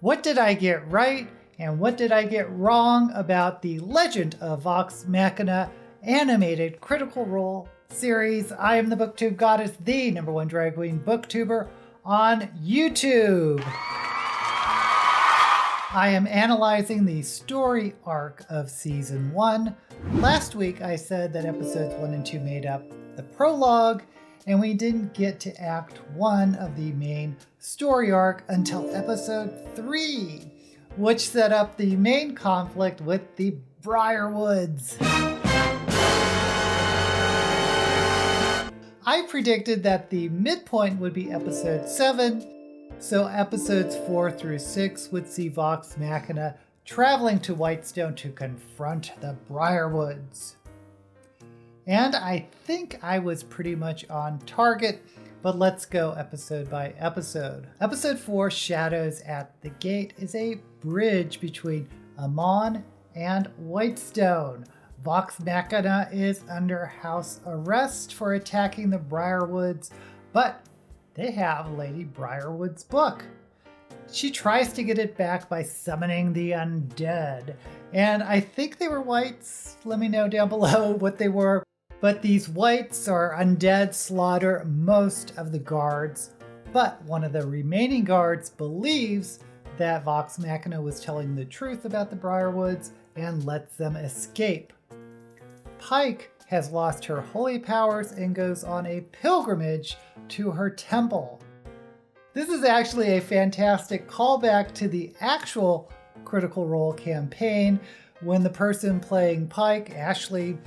What did I get right and what did I get wrong about the Legend of Vox Machina animated Critical Role series? I am the BookTube Goddess, the #1 drag queen booktuber on YouTube. I am analyzing the story arc of Season 1. Last week I said that episodes 1 and 2 made up the prologue, and we didn't get to Act 1 of the main story arc until Episode 3, which set up the main conflict with the Briarwoods. I predicted that the midpoint would be Episode 7, so Episodes 4 through 6 would see Vox Machina traveling to Whitestone to confront the Briarwoods. And I think I was pretty much on target, but let's go episode by episode. Episode 4, Shadows at the Gate, is a bridge between Amon and Whitestone. Vox Machina is under house arrest for attacking the Briarwoods, but they have Lady Briarwood's book. She tries to get it back by summoning the undead. And I think they were whites. Let me know down below what they were. But these whites or undead slaughter most of the guards. But one of the remaining guards believes that Vox Machina was telling the truth about the Briarwoods and lets them escape. Pike has lost her holy powers and goes on a pilgrimage to her temple. This is actually a fantastic callback to the actual Critical Role campaign when the person playing Pike, Ashley,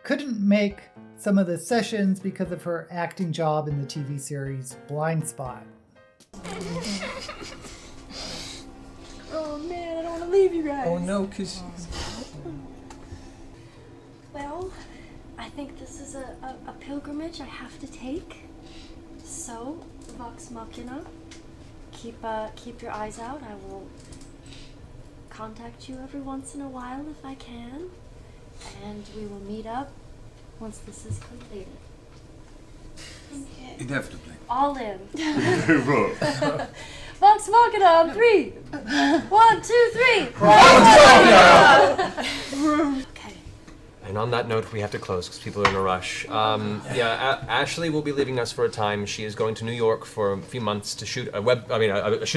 couldn't make some of the sessions because of her acting job in the TV series Blind Spot. Oh man, I don't want to leave you guys. Oh no, because... Well, I think this is a pilgrimage I have to take. So, Vox Machina, keep your eyes out. I will contact you every once in a while if I can, and we will meet up once this is completed. Okay. Inevitably. All in. Vox Machina on 3. 1, 2, 3. Okay. And on that note, we have to close because people are in a rush. Ashley will be leaving us for a time. She is going to New York for a few months to shoot a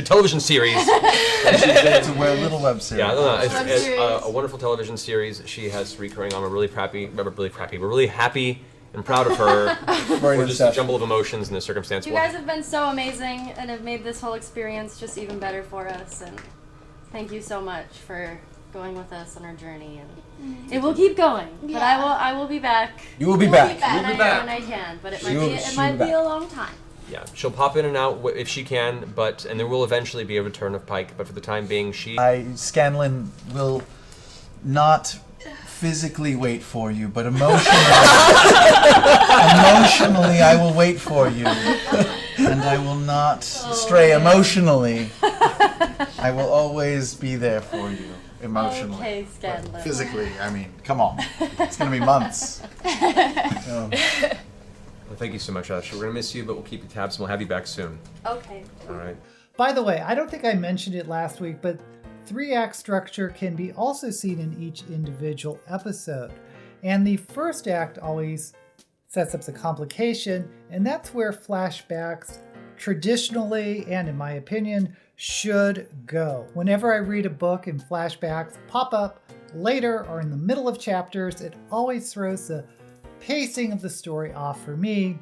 television series. It's a little web series. Yeah, it's a wonderful television series. She has recurring on. We're really happy and proud of her. We're just a jumble of emotions in this circumstance. You guys have been so amazing and have made this whole experience just even better for us. And thank you so much for going with us on our journey, and it will keep going. Yeah. But I will be back. You will be back. When I can, but it might be a long time. Yeah, she'll pop in and out if she can, and there will eventually be a return of Pike. But for the time being, Scanlan will not physically wait for you, but emotionally, I will wait for you, and I will not stray emotionally. I will always be there for you. Emotionally. Okay, Scanlan. Physically, I mean, come on. It's going to be months. Well, thank you so much, Ash. We're going to miss you, but we'll keep you tabs and we'll have you back soon. Okay. All right. By the way, I don't think I mentioned it last week, but 3-act structure can be also seen in each individual episode. And the first act always sets up the complication, and that's where flashbacks traditionally, and in my opinion, should go. Whenever I read a book and flashbacks pop up later or in the middle of chapters, it always throws the pacing of the story off for me.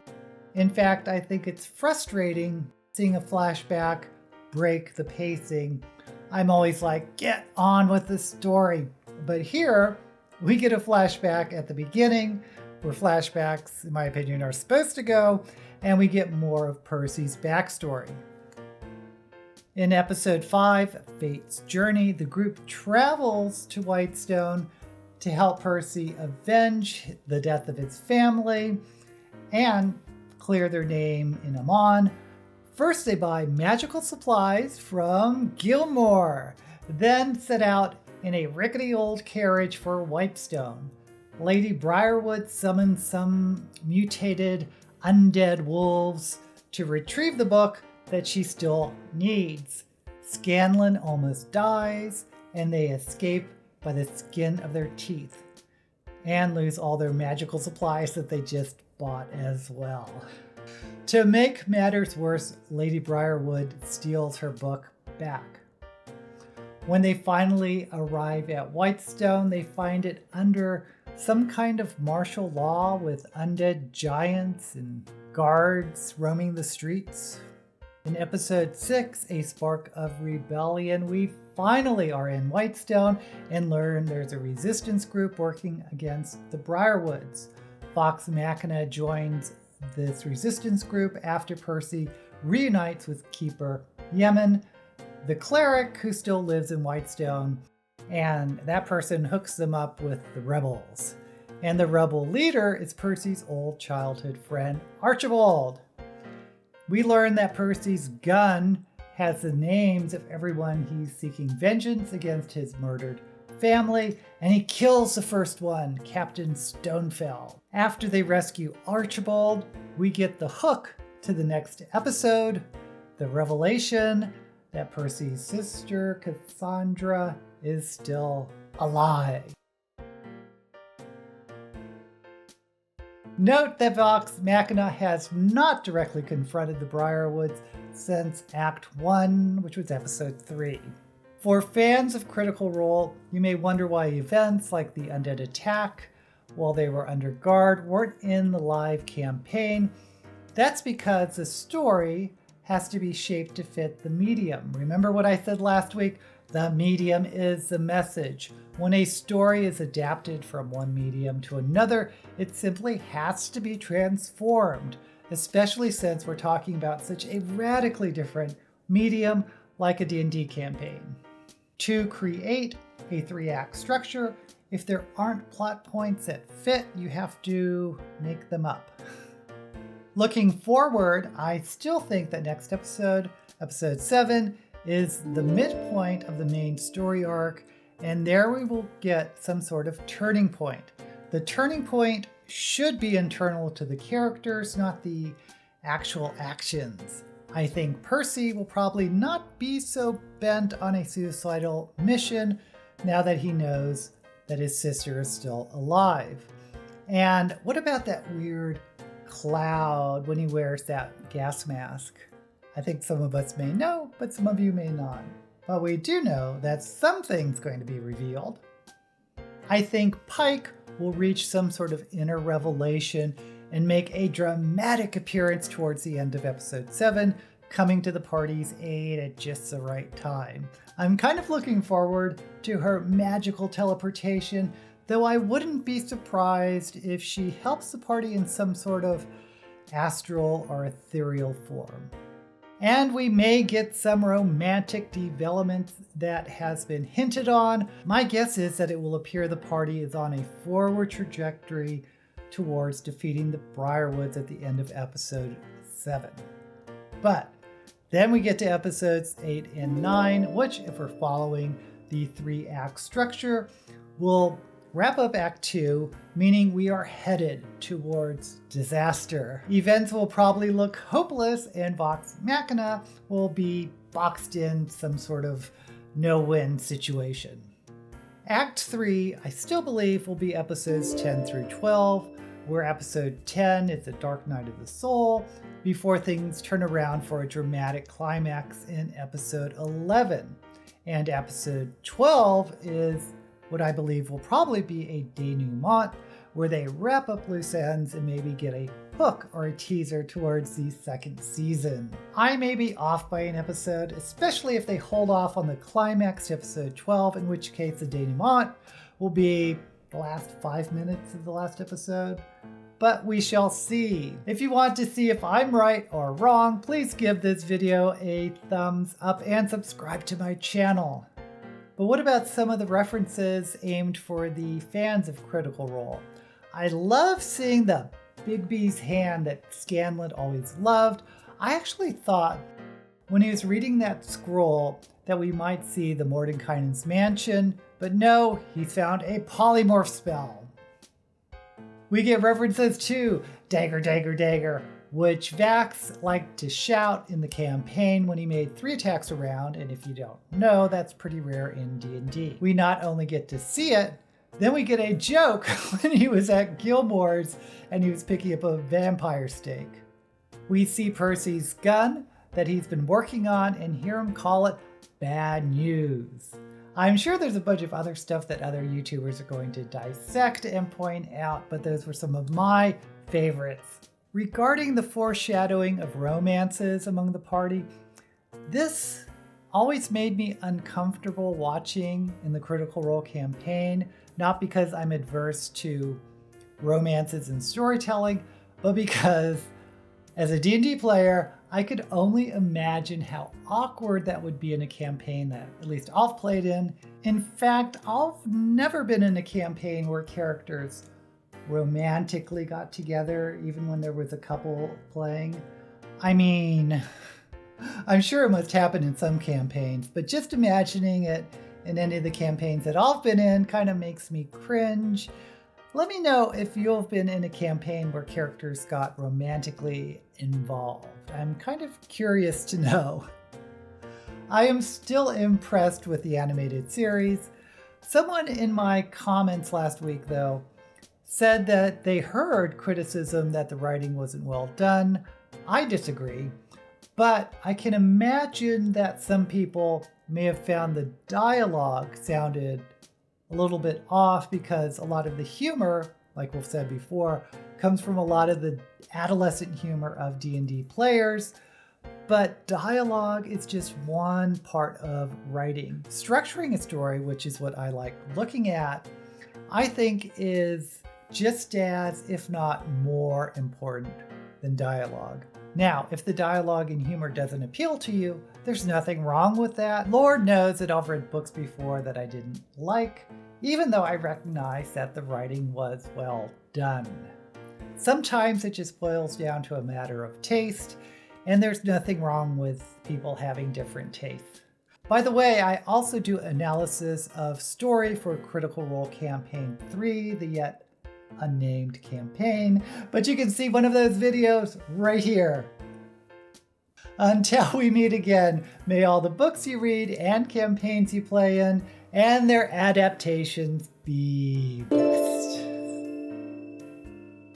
In fact, I think it's frustrating seeing a flashback break the pacing. I'm always like, get on with the story. But here, we get a flashback at the beginning, where flashbacks, in my opinion, are supposed to go, and we get more of Percy's backstory. In episode 5, Fate's Journey, the group travels to Whitestone to help Percy avenge the death of his family and clear their name in Amon. First, they buy magical supplies from Gilmore, then set out in a rickety old carriage for Whitestone. Lady Briarwood summons some mutated undead wolves to retrieve the book that she still needs. Scanlan almost dies, and they escape by the skin of their teeth, and lose all their magical supplies that they just bought as well. To make matters worse, Lady Briarwood steals her book back. When they finally arrive at Whitestone, they find it under some kind of martial law with undead giants and guards roaming the streets. In episode 6, A Spark of Rebellion, we finally are in Whitestone and learn there's a resistance group working against the Briarwoods. Vox Machina joins this resistance group after Percy reunites with Keeper Yemen, the cleric who still lives in Whitestone, and that person hooks them up with the rebels. And the rebel leader is Percy's old childhood friend, Archibald. We learn that Percy's gun has the names of everyone he's seeking vengeance against his murdered family, and he kills the first one, Captain Stonefell. After they rescue Archibald, we get the hook to the next episode, the revelation that Percy's sister, Cassandra, is still alive. Note that Vox Machina has not directly confronted the Briarwoods since Act 1, which was Episode 3. For fans of Critical Role, you may wonder why events like the undead attack while they were under guard weren't in the live campaign. That's because the story has to be shaped to fit the medium. Remember what I said last week? The medium is the message. When a story is adapted from one medium to another, it simply has to be transformed, especially since we're talking about such a radically different medium like a D&D campaign. To create a 3-act structure, if there aren't plot points that fit, you have to make them up. Looking forward, I still think that next episode, episode 7, is the midpoint of the main story arc, and there we will get some sort of turning point. The turning point should be internal to the characters, not the actual actions. I think Percy will probably not be so bent on a suicidal mission now that he knows that his sister is still alive. And what about that weird cloud when he wears that gas mask? I think some of us may know, but some of you may not. But we do know that something's going to be revealed. I think Pike will reach some sort of inner revelation and make a dramatic appearance towards the end of episode 7, coming to the party's aid at just the right time. I'm kind of looking forward to her magical teleportation, though I wouldn't be surprised if she helps the party in some sort of astral or ethereal form. And we may get some romantic development that has been hinted on. My guess is that it will appear the party is on a forward trajectory towards defeating the Briarwoods at the end of episode 7. But then we get to episodes 8 and 9, which, if we're following the 3-act structure, will wrap up Act 2, meaning we are headed towards disaster. Events will probably look hopeless, and Vox Machina will be boxed in some sort of no-win situation. Act 3, I still believe, will be episodes 10 through 12, where episode 10 is the Dark Night of the Soul, before things turn around for a dramatic climax in episode 11. And episode 12 is what I believe will probably be a denouement, where they wrap up loose ends and maybe get a hook or a teaser towards the second season. I may be off by an episode, especially if they hold off on the climax to episode 12, in which case the denouement will be the last 5 minutes of the last episode. But we shall see. If you want to see if I'm right or wrong, please give this video a thumbs up and subscribe to my channel. But what about some of the references aimed for the fans of Critical Role? I love seeing the Bigby's hand that Scanlan always loved. I actually thought when he was reading that scroll that we might see the Mordenkainen's mansion, but no, he found a polymorph spell. We get references to Dagger, Dagger, Dagger, which Vax liked to shout in the campaign when he made 3 attacks around, and if you don't know, that's pretty rare in D&D. We not only get to see it, then we get a joke when he was at Gilmore's and he was picking up a vampire steak. We see Percy's gun that he's been working on and hear him call it bad news. I'm sure there's a bunch of other stuff that other YouTubers are going to dissect and point out, but those were some of my favorites. Regarding the foreshadowing of romances among the party, this always made me uncomfortable watching in the Critical Role campaign, not because I'm adverse to romances and storytelling, but because as a D&D player, I could only imagine how awkward that would be in a campaign that at least I've played in. In fact, I've never been in a campaign where characters romantically got together, even when there was a couple playing. I mean, I'm sure it must happen in some campaigns, but just imagining it in any of the campaigns that I've been in kind of makes me cringe. Let me know if you've been in a campaign where characters got romantically involved. I'm kind of curious to know. I am still impressed with the animated series. Someone in my comments last week, though, said that they heard criticism that the writing wasn't well done. I disagree, but I can imagine that some people may have found the dialogue sounded a little bit off because a lot of the humor, like we've said before, comes from a lot of the adolescent humor of D&D players, but dialogue is just one part of writing. Structuring a story, which is what I like looking at, I think is just as, if not more important than dialogue. Now, if the dialogue and humor doesn't appeal to you, there's nothing wrong with that. Lord knows that I've read books before that I didn't like, even though I recognize that the writing was well done. Sometimes it just boils down to a matter of taste, and there's nothing wrong with people having different tastes. By the way, I also do analysis of story for Critical Role Campaign 3, the yet unnamed campaign, but you can see one of those videos right here. Until we meet again, may all the books you read and campaigns you play in and their adaptations be